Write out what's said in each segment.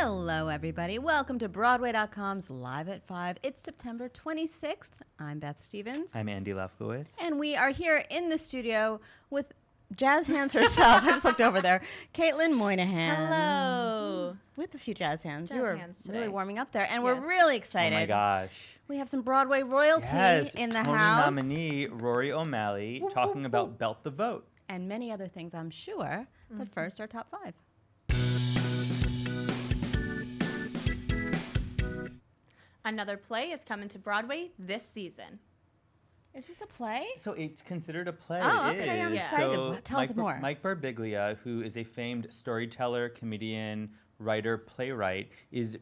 Hello, everybody. Welcome to Broadway.com's Live at 5. It's September 26th. I'm Beth Stevens. I'm Andy Lefkowitz. And we are here in the studio with jazz hands herself. I just looked over there. Caitlin Moynihan. Hello. With a few jazz hands. Jazz you were hands really today. warming up there. And Yes. we're really excited. Oh my gosh. We have some Broadway royalty in the Tony house. nominee Rory O'Malley talking about Belt the Vote. And many other things, I'm sure. But first, our top 5. Another play is coming to Broadway this season. Is this a play? So it's considered a play. Oh, It okay, I'm is. excited. So Tell us more. Mike Birbiglia, who is a famed storyteller, comedian, writer, playwright, is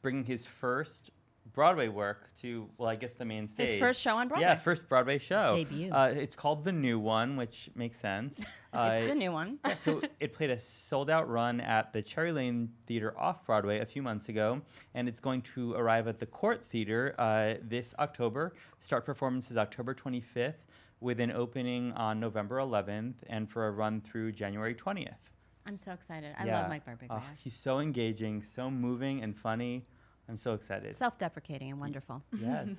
bringing his first Broadway work to, well, I guess the main stage. His first show on Broadway. Yeah, first Broadway show. Debut. It's called The New One, which makes sense. It's the new one. Yeah, so it played a sold-out run at the Cherry Lane Theater off-Broadway a few months ago, and it's going to arrive at the Court Theater this October. Start performances October 25th, with an opening on November 11th, and for a run through January 20th. I'm so excited. I love Mike Birbiglia. He's so engaging, so moving and funny. I'm so excited. Self-deprecating and wonderful. Yes.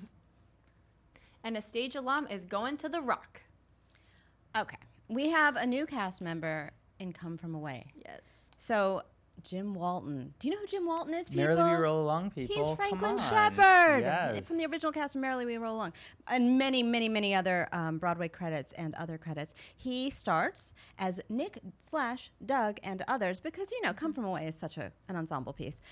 And a stage alum is going to the Rock. Okay. We have a new cast member in Come From Away. Yes. So, Jim Walton. Do you know who Jim Walton is, people? Merrily We Roll Along, people. He's Come Franklin on. Shepherd Yes. from the original cast of Merrily We Roll Along. And many, many, many other Broadway credits and other credits. He starts as Nick/Doug and others because, you know, Come From Away is such an ensemble piece.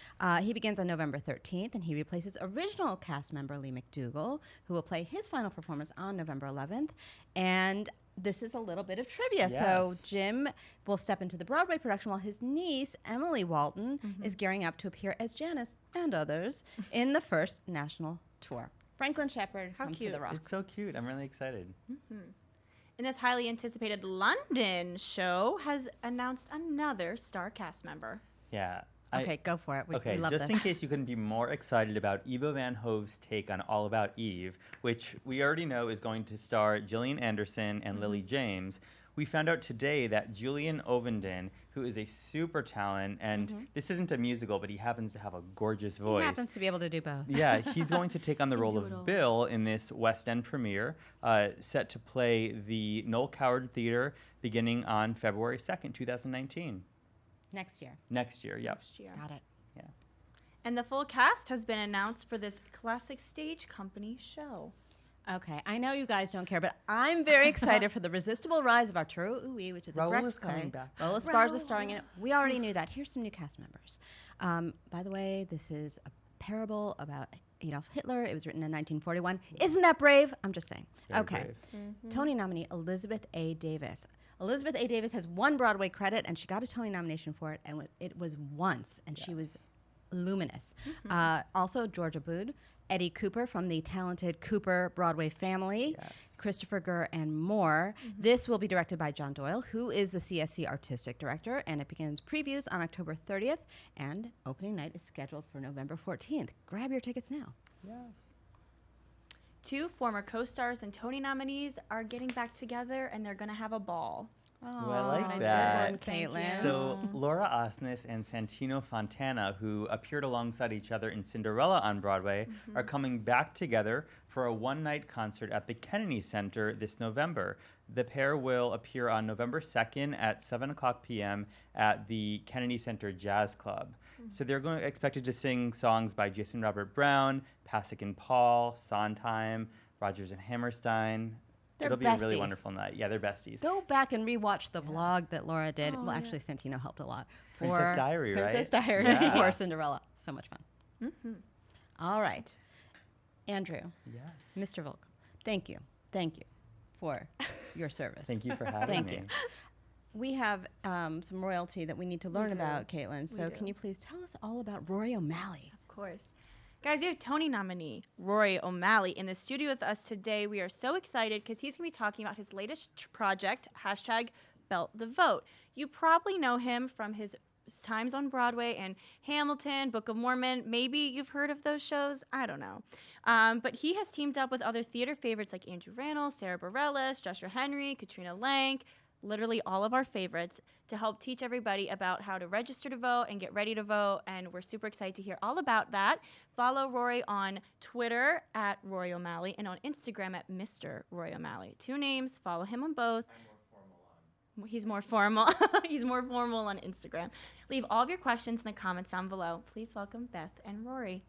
He begins on November 13th, and he replaces original cast member Lee McDougall, who will play his final performance on November 11th. And this is a little bit of trivia. So Yes. Jim will step into the Broadway production while his niece, Emily Walton, is gearing up to appear as Janice and others in the first national tour. Franklin Shepherd How comes cute. to the Rock. It's so cute. I'm really excited. And this highly anticipated London show has announced another star cast member. Yeah. Okay, go for it. We love just this. in case you couldn't be more excited about Eva Van Hove's take on All About Eve, which we already know is going to star Gillian Anderson and Lily James, we found out today that Julian Ovenden, who is a super talent, and this isn't a musical, but he happens to have a gorgeous He voice. happens to be able to do both. Yeah, he's going to take on the role do it all. of Bill in this West End premiere, set to play the Noel Coward Theater beginning on February 2nd, 2019. Next year. Next year, yep. Next year. Got it. Yeah. And the full cast has been announced for this classic stage company show. Okay, I know you guys don't care, but I'm very excited for the resistible rise of Arturo Ui, which is a Raoul Brecht is coming play. back. Raoul Esparza starring in it. We already knew that. Here's some new cast members. By the way, this is a parable about Adolf Hitler. It was written in 1941. Isn't that brave? I'm just saying. Very Okay. brave. Tony nominee Elizabeth A. Davis. Elizabeth A. Davis has one Broadway credit, and she got a Tony nomination for it, and it was once, and she was luminous. Also, Georgia Bood, Eddie Cooper from the talented Cooper Broadway family, Yes. Christopher Gurr, and more. This will be directed by John Doyle, who is the CSC artistic director, and it begins previews on October 30th, and opening night is scheduled for November 14th. Grab your tickets now. Yes. Two former co-stars and Tony nominees are getting back together, and they're going to have a ball. Oh, I like good that. one, Thank Caitlin. you. So Laura Osnes and Santino Fontana, who appeared alongside each other in Cinderella on Broadway, are coming back together for a one-night concert at the Kennedy Center this November. The pair will appear on November 2nd at 7 o'clock p.m. at the Kennedy Center Jazz Club. So they're expected to sing songs by Jason Robert Brown, Pasek and Paul, Sondheim, Rodgers and Hammerstein. They're It'll be a really besties. wonderful night. Yeah, they're besties. Go back and rewatch the vlog that Laura did. Well, actually, Santino helped a lot. Princess Diary, right? Princess Diary Yeah. for Cinderella. So much fun. All right. Andrew, Yes. Mr. Volk, thank you. Thank you for your service. Thank you for having Thank me. you. We have some royalty that we need to learn about, Caitlin. So do. can you please tell us all about Rory O'Malley? Of course. Guys, we have Tony nominee Rory O'Malley in the studio with us today. We are so excited because he's going to be talking about his latest project, #Belt the Vote. You probably know him from his times on Broadway and Hamilton, Book of Mormon. Maybe you've heard of those shows. I don't know. But he has teamed up with other theater favorites like Andrew Rannell, Sarah Bareilles, Joshua Henry, Katrina Lenk, literally all of our favorites, to help teach everybody about how to register to vote and get ready to vote. And we're super excited to hear all about that. Follow Rory on Twitter at Rory O'Malley and on Instagram at Mr. Rory O'Malley. 2 names. Follow him on both. He's more formal. He's more formal on Instagram. Leave all of your questions in the comments down below. Please welcome Beth and Rory.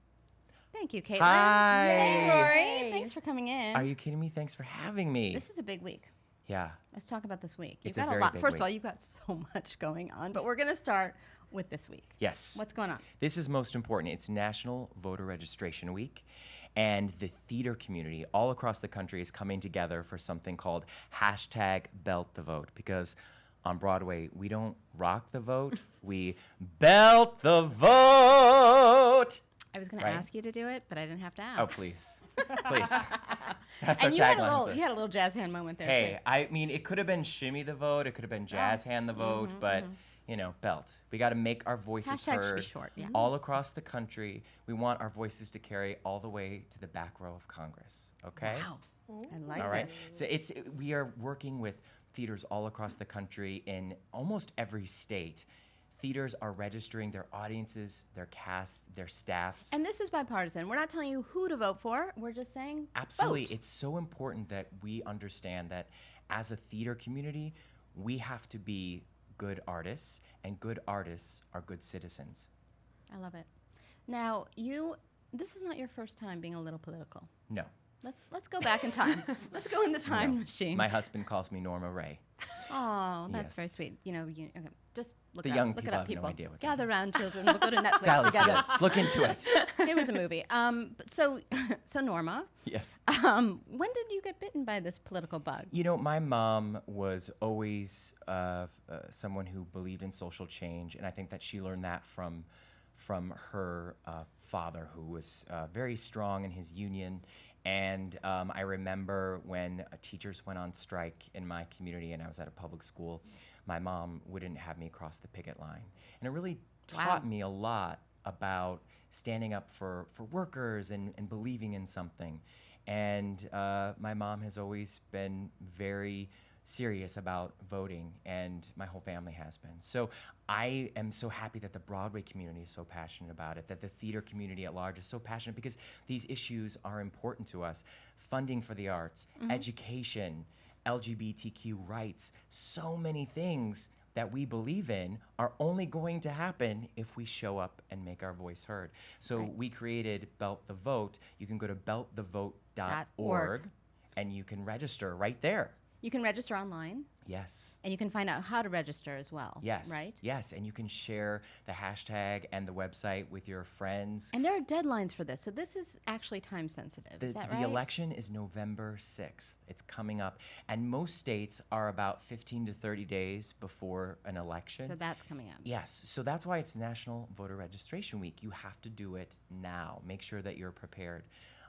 Thank you, Caitlin. Hi. Hey, Rory. Hey. Thanks for coming in. Are you kidding me? Thanks for having me. This is a big week. Yeah. Let's talk about this week. It's You've a got very lot. big First of all, week. you've got so much going on, but we're going to start with this week. Yes. What's going on? This is most important. It's National Voter Registration Week, and the theater community all across the country is coming together for something called #BeltTheVote, because on Broadway, we don't rock the vote, we belt the vote. I was going to Right? ask you to do it, but I didn't have to Oh, ask. please. Please. That's our And you had, tagline. you had a little jazz hand moment there, Hey, too. I mean, it could have been shimmy the vote, it could have been jazz hand the vote, but, you know, belt. We got to make our voices Hashtag should be heard short, yeah. all across the country. We want our voices to carry all the way to the back row of Congress, okay? Wow. I like All right. this. So we are working with theaters all across the country in almost every state. Theaters are registering their audiences, their casts, their staffs. And this is bipartisan. We're not telling you who to vote for. We're just saying Absolutely. vote. It's so important that we understand that as a theater community, we have to be good artists, and good artists are good citizens. I love it. Now, this is not your first time being a little political. No. Let's go back in time. Let's go in the time No. machine. My husband calls me Norma Ray. Oh, that's very Yes. sweet. Okay, just look The it young up. Look people it up, have no people. idea what that Gather is. around, children. We'll go to Netflix Sally together. Fields. Look into it. It was a movie. So Norma, Yes. when did you get bitten by this political bug? You know, my mom was always someone who believed in social change, and I think that she learned that from her father, who was very strong in his union. And I remember when teachers went on strike in my community, and I was at a public school, my mom wouldn't have me cross the picket line, and it really taught me a lot about standing up for workers and believing in something. And my mom has always been very serious about voting, and my whole family has been. So I am so happy that the Broadway community is so passionate about it, that the theater community at large is so passionate, because these issues are important to us. Funding for the arts, education, LGBTQ rights, so many things that we believe in are only going to happen if we show up and make our voice heard. So we created Belt the Vote. You can go to beltthevote.org and you can register right there. You can register online, Yes. and you can find out how to register as well. Yes. Right? Yes, and you can share the hashtag and the website with your friends. And there are deadlines for this, so this is actually time sensitive. Is that right? The election is November 6th. It's coming up. And most states are about 15 to 30 days before an election. So that's coming up. Yes, so that's why it's National Voter Registration Week. You have to do it now. Make sure that you're prepared.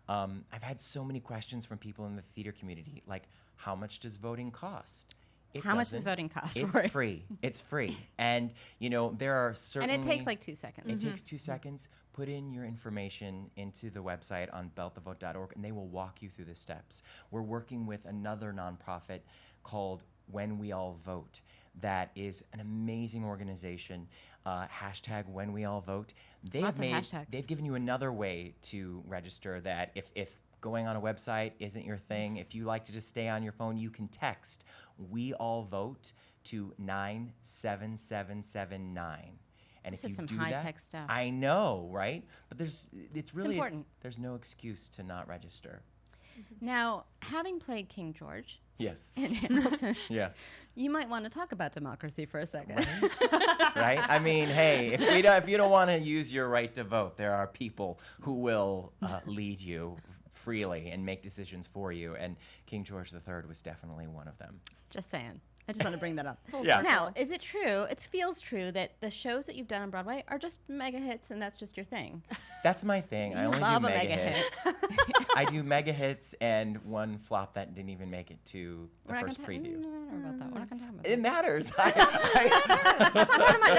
I've had so many questions from people in the theater community, like, how much does voting cost? How much does doesn't. voting cost? It's Rory? free. It's free. And, you know, there are certain. And it takes like 2 seconds. It takes 2 seconds. Put in your information into the website on beltthevote.org, and they will walk you through the steps. We're working with another nonprofit called When We All Vote. That is an amazing organization. Hashtag When We All Vote. Lots of hashtags. They've given you another way to register that if going on a website isn't your thing, if you like to just stay on your phone, you can text We All Vote to 97779. And This if is you some do high-tech that, stuff. I know, right? But it's important. there's no excuse to not register. Now, having played King George Yes. in Hamilton, Yeah. you might want to talk about democracy for a second. Right? I mean, hey, if you don't want to use your right to vote, there are people who will lead you freely and make decisions for you. And King George III was definitely one of them. Just saying. I just want to bring that up. Yeah. Now, is it true, it feels true, that the shows that you've done on Broadway are just mega hits and that's just your thing? That's my thing. I You only love do a mega mega hits. hit. I do mega hits and one flop that didn't even make it to the We're not first gonna preview. No, about that. We're not going to talk about It that. matters. That's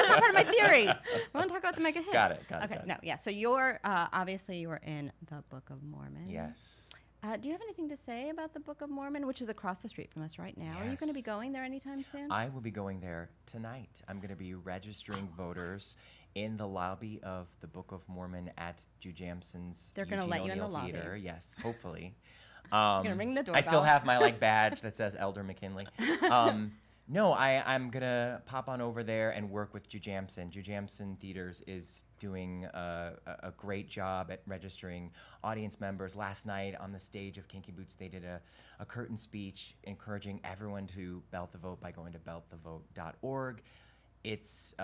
not part of my theory. I want to talk about the mega hits. Got it, got it, Okay, got it. no, yeah. So you're, obviously you were in the Book of Mormon. Yes. Do you have anything to say about the Book of Mormon, which is across the street from us right now? Are you going to be Yes. going there anytime soon? I will be going there tonight. I'm going to be registering voters in the lobby of the Book of Mormon at Jujamson's They're gonna let you in the lobby. Theater. Yes, hopefully. Gonna ring the I still doorbell. have my badge that says Elder McKinley. No, I'm gonna pop on over there and work with Jujamson. Jujamson Theaters is doing a great job at registering audience members. Last night on the stage of Kinky Boots, they did a curtain speech encouraging everyone to belt the vote by going to beltthevote.org. It's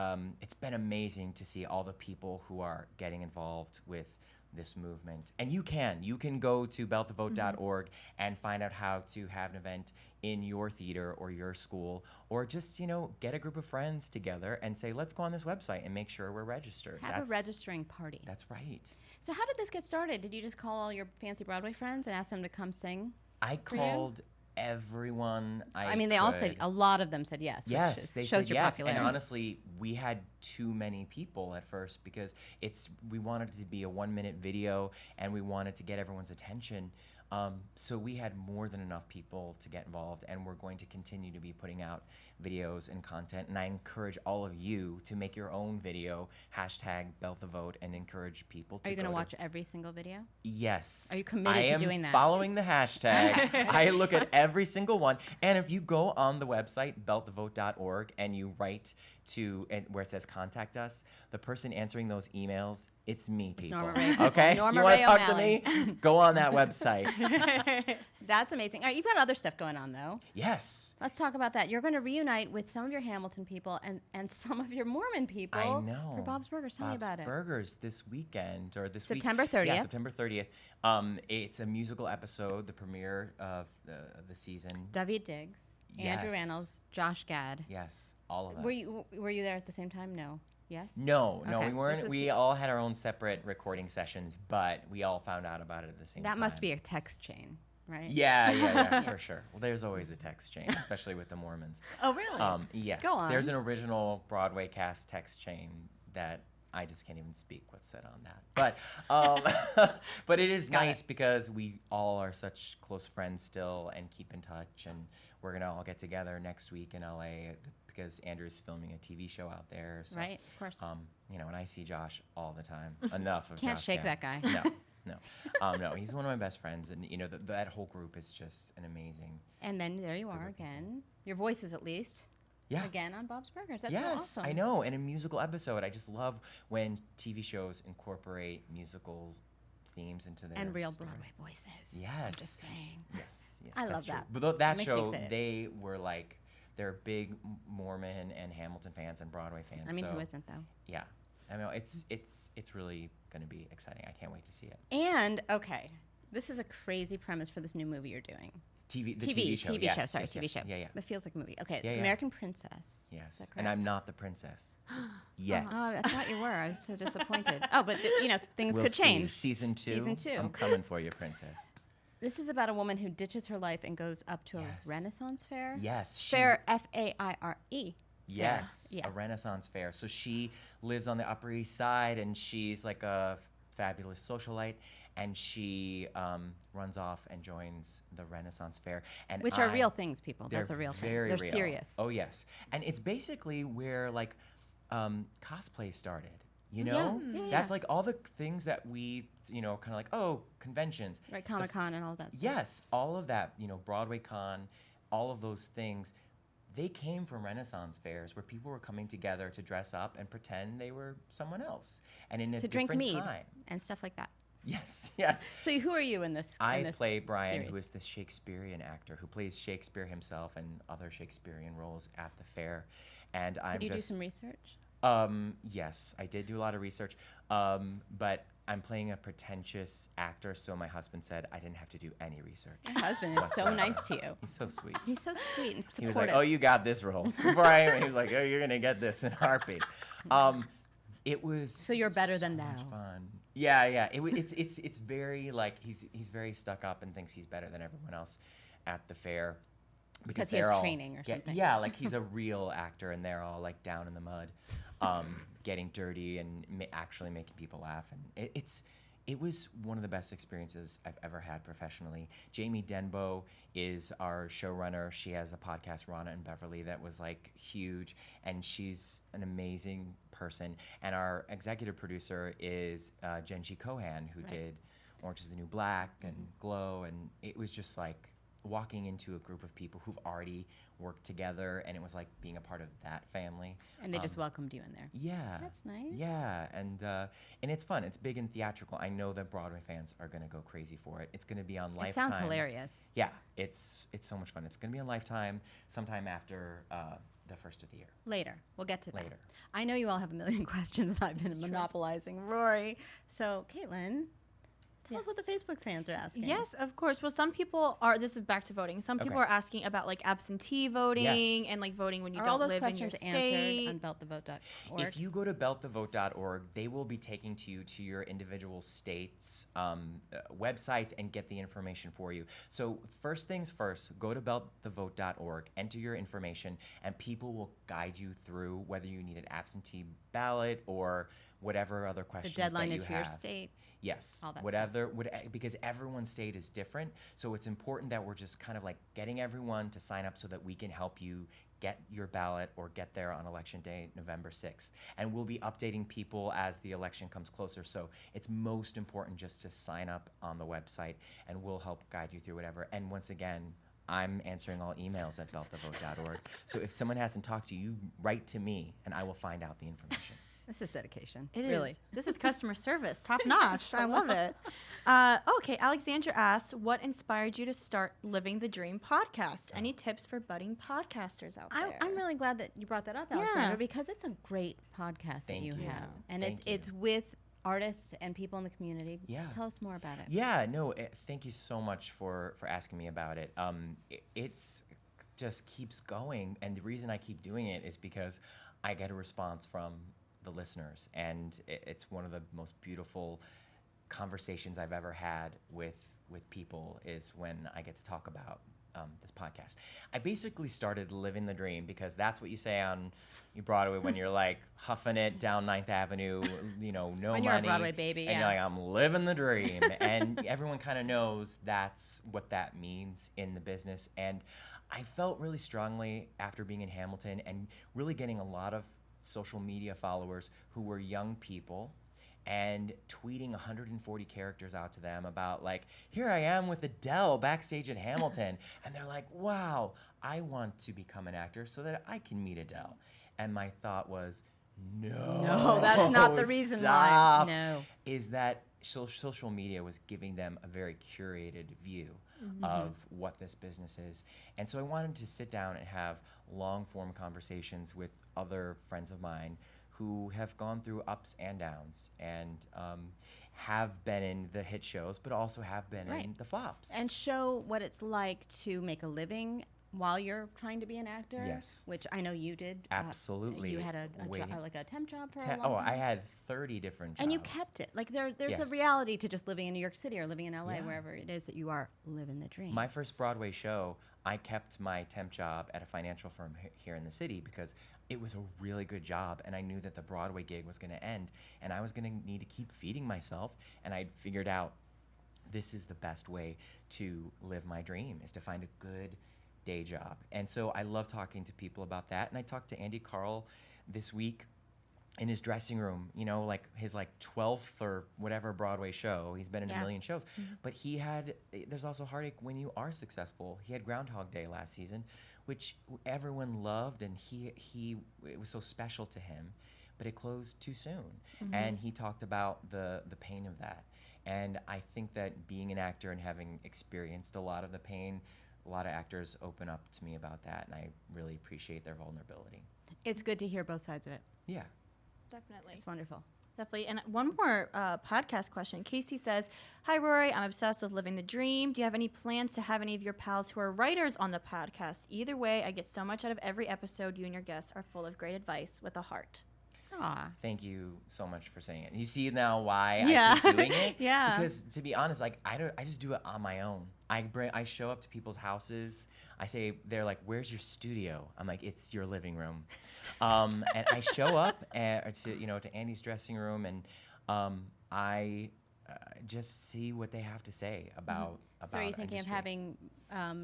been amazing to see all the people who are getting involved with this movement. And you can go to beltthevote.org and find out how to have an event in your theater or your school, or just, get a group of friends together and say, let's go on this website and make sure we're registered. Have a registering party. That's right. So how did this get started? Did you just call all your fancy Broadway friends and ask them to come sing? I for you? called everyone I mean, they all said, could. a lot of them said yes. which Yes, is- they shows said your yes. And popularity. honestly, we had too many people at first because we wanted it to be a 1-minute video and we wanted to get everyone's attention. So we had more than enough people to get involved, and we're going to continue to be putting out videos and content. And I encourage all of you to make your own video, #BeltTheVote, and encourage people to Are you going to go watch every single video? Yes. Are you committed I to am doing that? following the hashtag. I look at every single one. And if you go on the website, beltthevote.org, and you write where it says contact us, the person answering those emails, it's me, It's people. Norma Ray. Okay? Norma You want Ray to talk O'Malley. to me? Go on that website. That's amazing. All right, you've got other stuff going on, though. Yes. Let's talk about that. You're going to reunite with some of your Hamilton people and some of your Mormon people. I know. For Bob's Burgers. Tell me about it. Burgers this weekend, or this September week. 30th. Yeah, September 30th. It's a musical episode, the premiere of the season. David Diggs, Andrew Yes. Reynolds, Josh Gad. Yes, all of us. Were you there at the same time? No. Yes? No, Okay. we weren't. This is- We all had our own separate recording sessions, but we all found out about it at the same time. That must be a text chain, right? Yeah, for sure. Well, there's always a text chain, especially with the Mormons. Oh, really? Yes, Go on. there's an original Broadway cast text chain that I just can't even speak what's said on that. But but it is Got nice it. because we all are such close friends still and keep in touch, and we're gonna all get together next week in LA because Andrew's filming a TV show out there. So, Right, of course. and I see Josh all the time. Enough of Can't Josh shake Gad. that guy. No, he's one of my best friends, and that whole group is just an amazing. And then there you are again. Your voices, at least. Yeah. Again on Bob's Burgers. That's so Yes, awesome. I know. And a musical episode. I just love when TV shows incorporate musical themes into their And real story. Broadway voices. Yes. I'm just saying. Yes, I that's love true. that. But that Makes me show, excited. they were like, they're big Mormon and Hamilton fans and Broadway fans. I mean, so who isn't, though? Yeah, I mean, it's really going to be exciting. I can't wait to see it. And, okay, this is a crazy premise for this new movie you're doing. TV show. TV yes, show. Sorry, yes, TV yes. show. Yeah, yeah. It feels like a movie. Okay, it's Yeah, yeah. American Princess. Yes, Is that and I'm correct? not the princess yet. Oh, I thought you were. I was so disappointed. Oh, but things We'll could see. change. Season 2. Season 2. I'm coming for you, princess. This is about a woman who ditches her life and goes up to Yes. a Renaissance fair. Yes. Fair, Faire. Yes, Yeah. a Renaissance fair. So she lives on the Upper East Side, and she's like a fabulous socialite, and she runs off and joins the Renaissance fair. And Which are real things, people. That's they're a real thing. very They're real. serious. Oh yes, and it's basically where like cosplay started. You Yeah, know, yeah, that's yeah. like all the things that we, kind of like, conventions. Right, Comic-Con and all that stuff. Yes, all of that, Broadway Con, all of those things, they came from Renaissance fairs where people were coming together to dress up and pretend they were someone else, and in a To drink different mead time. and stuff like that. Yes, yes. So who are you in this? I in this play Brian, series? who is the Shakespearean actor who plays Shakespeare himself and other Shakespearean roles at the fair, and I'm Did you just do some research? Yes, I did do a lot of research, but I'm playing a pretentious actor, so my husband said I didn't have to do any research. Your husband is so whatsoever. nice to you. He's so sweet. He's so sweet and He was supportive. like, "Oh, you got this role." He was like, "Oh, you're gonna get this in a heartbeat." It was So you're better than so much thou. fun. Yeah. It's very like he's very stuck up and thinks he's better than everyone else at the fair. Because he has they're all- training or something. Yeah, like he's a real actor, and they're all like down in the mud, getting dirty and actually making people laugh, and It was one of the best experiences I've ever had professionally. Jamie Denbo is our showrunner. She has a podcast, Rana and Beverly, that was like huge, and she's an amazing person. And our executive producer is Genji Kohan, who did Orange is the New Black and Glow, and it was just like walking into a group of people who've already worked together, and it was like being a part of that family. And they just welcomed you in there. Yeah. That's nice. Yeah, and it's fun. It's big and theatrical. I know that Broadway fans are going to go crazy for it. It's going to be on Lifetime. It sounds hilarious. Yeah, it's so much fun. It's going to be on Lifetime sometime after the first of the year. Later. We'll get to that. Later. I know you all have a million questions, and I've been monopolizing Rory. So, Caitlin, tell us what the Facebook fans are asking. Yes, of course. Well, some people are, this is back to voting. Some people are asking about like absentee voting and like voting when you are don't all those live in your questions state. answered on beltthevote.org? If you go to beltthevote.org, they will be taking you to your individual state's websites and get the information for you. So first things first, go to beltthevote.org, enter your information, and people will guide you through whether you need an absentee ballot or whatever other the questions deadline that is you for have. your state. Yes, All that because everyone's state is different. So it's important that we're just kind of like getting everyone to sign up so that we can help you get your ballot or get there on election day, November 6th. And we'll be updating people as the election comes closer. So it's most important just to sign up on the website, and we'll help guide you through whatever. And once again, I'm answering all emails at beltthevote.org. So if someone hasn't talked to you, you write to me and I will find out the information. This is dedication. It really. is. This is customer service, top notch. I love it. Okay, Alexandra asks, what inspired you to start Living the Dream podcast? Any tips for budding podcasters out there? I'm really glad that you brought that up, Alexandra, because it's a great podcast that you have. And it's with artists and people in the community. Yeah. Tell us more about it. Yeah, no, thank you so much for asking me about it. It's just keeps going, and the reason I keep doing it is because I get a response from the listeners, and it's one of the most beautiful conversations I've ever had with people is when I get to talk about this podcast. I basically started living the dream because that's what you say on Broadway when you're like huffing it down 9th Avenue, no when money. you're a Broadway baby, and you're like, I'm living the dream. And everyone kind of knows that's what that means in the business. And I felt really strongly after being in Hamilton and really getting a lot of social media followers who were young people and tweeting 140 characters out to them about like, here I am with Adele backstage at Hamilton. And they're like, wow, I want to become an actor so that I can meet Adele. And my thought was, no, that's not the reason stop. why. No. Is that social media was giving them a very curated view of what this business is. And so I wanted to sit down and have long form conversations with other friends of mine who have gone through ups and downs and have been in the hit shows, but also have been in the flops. And show what it's like to make a living while you're trying to be an actor. Yes. Which I know you did. Absolutely. You had a temp job for a long time. I had 30 different jobs. And you kept it. Like there's a reality to just living in New York City or living in LA, wherever it is that you are living the dream. My first Broadway show, I kept my temp job at a financial firm here in the city because it was a really good job, and I knew that the Broadway gig was going to end, and I was going to need to keep feeding myself, and I'd figured out this is the best way to live my dream, is to find a good day job. And so I love talking to people about that, and I talked to Andy Carl this week in his dressing room, like his 12th or whatever Broadway show. He's been in a million shows. But there's also heartache when you are successful. He had Groundhog Day last season, which everyone loved, and it was so special to him, but it closed too soon. And he talked about the pain of that. And I think that being an actor and having experienced a lot of the pain, a lot of actors open up to me about that, and I really appreciate their vulnerability. It's good to hear both sides of it. Yeah. Definitely. It's wonderful. Definitely. And one more podcast question. Casey says, hi, Rory. I'm obsessed with living the dream. Do you have any plans to have any of your pals who are writers on the podcast? Either way, I get so much out of every episode. You and your guests are full of great advice with a heart. Aw. Thank you so much for saying it. You see now why Yeah. I keep doing it? Yeah. Because to be honest, I just do it on my own. I show up to people's houses. I say, they're like, where's your studio? I'm like, it's your living room. And I show up to Andy's dressing room, and I just see what they have to say about So are you thinking industry. of having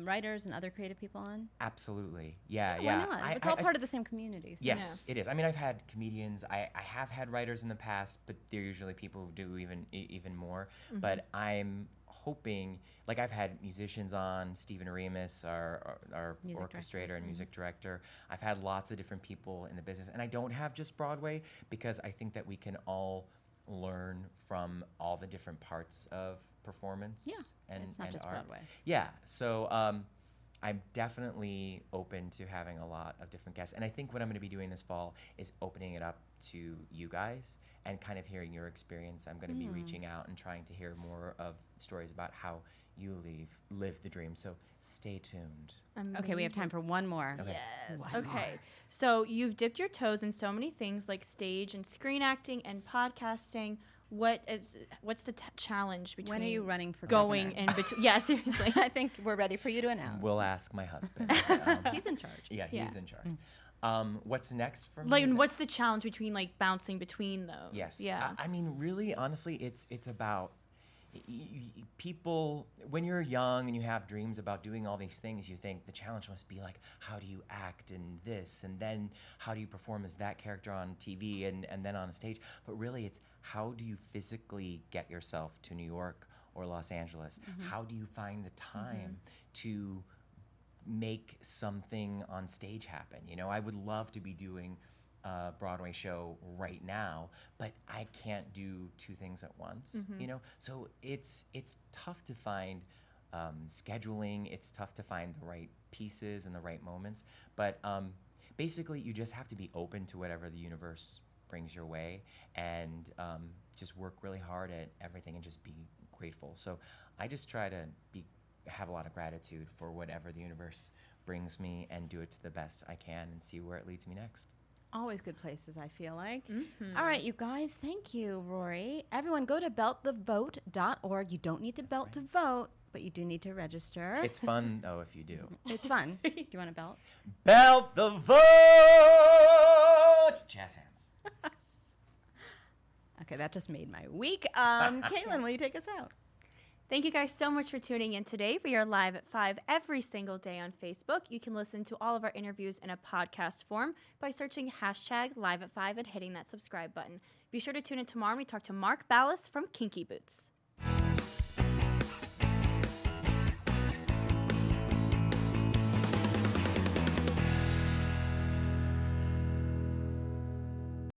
writers and other creative people on? Absolutely, yeah. Why not? It's all part of the same community. So. Yes, it is. I mean, I've had comedians. I have had writers in the past, but they're usually people who do even more. But I'm hoping, like I've had musicians on, Stephen Remus, our Music orchestrator director. and music director. I've had lots of different people in the business, and I don't have just Broadway because I think that we can all learn from all the different parts of performance. Yeah, and it's not and just art. Broadway. Yeah, so I'm definitely open to having a lot of different guests. And I think what I'm going to be doing this fall is opening it up to you guys and kind of hearing your experience. I'm going to be reaching out and trying to hear more of stories about how you live the dream. So stay tuned. Okay, we have time for one more. Okay. Yes. One Okay. more. So you've dipped your toes in so many things like stage and screen acting and podcasting. What's the challenge between When are you running for going governor? in between? Yeah, seriously. I think we're ready for you to announce. We'll ask my husband. He's in charge. Yeah, Yeah. he's in charge. What's next for me? Like, is and that- what's the challenge between like bouncing between those? Yes. Yeah. I mean, really, honestly, it's about people. When you're young and you have dreams about doing all these things, you think the challenge must be like, how do you act in this, and then how do you perform as that character on TV and then on a stage? But really, it's how do you physically get yourself to New York or Los Angeles? How do you find the time to make something on stage happen? You know, I would love to be doing a Broadway show right now, but I can't do two things at once, you know? So it's tough to find scheduling, it's tough to find the right pieces and the right moments, but basically you just have to be open to whatever the universe brings your way and just work really hard at everything and just be grateful. So I just try to have a lot of gratitude for whatever the universe brings me and do it to the best I can and see where it leads me next. Always good places, I feel like. All right, you guys, thank you, Rory. Everyone, go to beltthevote.org. You don't need to belt to vote, but you do need to register. It's fun, though, if you do. It's fun. Do you want to belt? Belt the vote! Jazz hands. Okay, that just made my week. Caitlin, will you take us out? Thank you guys so much for tuning in today. We are live at 5 every single day on Facebook. You can listen to all of our interviews in a podcast form by searching hashtag live at 5 and hitting that subscribe button. Be sure to tune in tomorrow when we talk to Mark Ballas from Kinky Boots.